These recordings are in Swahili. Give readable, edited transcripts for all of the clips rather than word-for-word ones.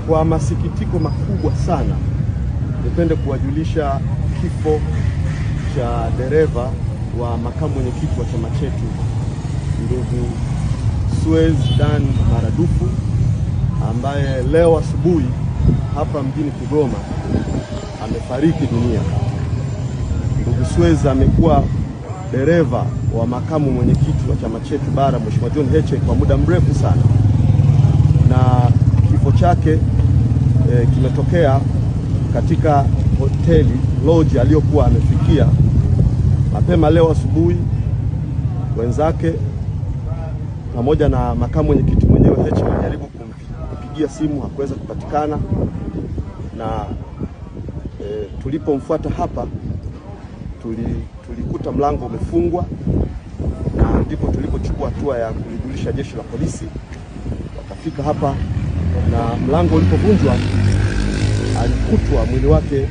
Kwa masikitiko makubwa sana, nipende kuwajulisha kifo cha dereva wa makamu mwenyekiti wa chama chetu ndugu Suez Dan Maradufu, ambaye leo asubuhi hapa mjini Kigoma amefariki dunia. Ndugu Suez amekuwa dereva wa makamu mwenyekiti wa chama chetu bara Mheshimiwa John Heche kwa muda mrefu sana, na kifo chake kimetokea katika hoteli lodge aliyokuwa amefikia mapema leo asubuhi. Wenzake pamoja na makamu mwenyekiti mwenyewe Heche walijaribu kumpigia simu, hakuweza kupatikana, na tulipomfuata hapa tulikuta mlango umefungwa, na ndipo tulipochukua hatua ya kulijulisha jeshi la polisi. Wakafika hapa na mlango ulipovunjwa, alikutwa mwili wake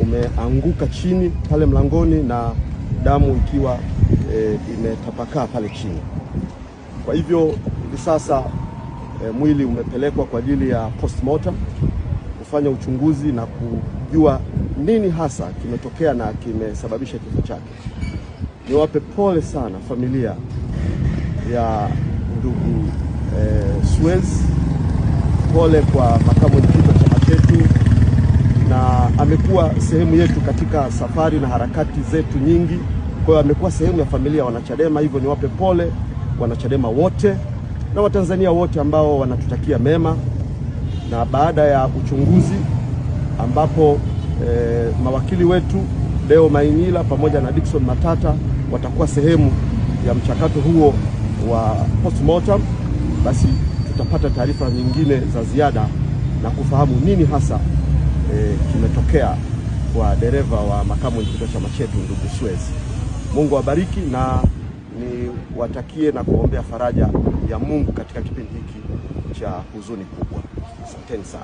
umeanguka chini pale mlangoni na damu ikiwa imetapakaa pale chini. Kwa hivyo hivi sasa mwili umepelekwa kwa ajili ya postmortem kufanya uchunguzi na kujua nini hasa kimetokea na kimesababisha kifo chake. Niwape pole sana familia ya ndugu Suez, pole kwa makamu mwenyekiti wa chama chetu, na amekuwa sehemu yetu katika safari na harakati zetu nyingi. Kwa hiyo amekuwa sehemu ya familia wanachadema. Hivyo niwape pole wanachadema wote na Watanzania wote ambao wanatutakia mema. Na baada ya uchunguzi ambapo mawakili wetu Deo Mainyila pamoja na Dickson Matata watakuwa sehemu ya mchakato huo wa postmortem, basi tutapata taarifa nyingine za ziada na kufahamu nini hasa kimetokea kwa dereva wa makamu mwenyekiti wa chama chetu ndugu Suez. Mungu awabariki na niwatakie na kuombea faraja ya Mungu katika kipindi hiki cha huzuni kubwa. Asanteni sana.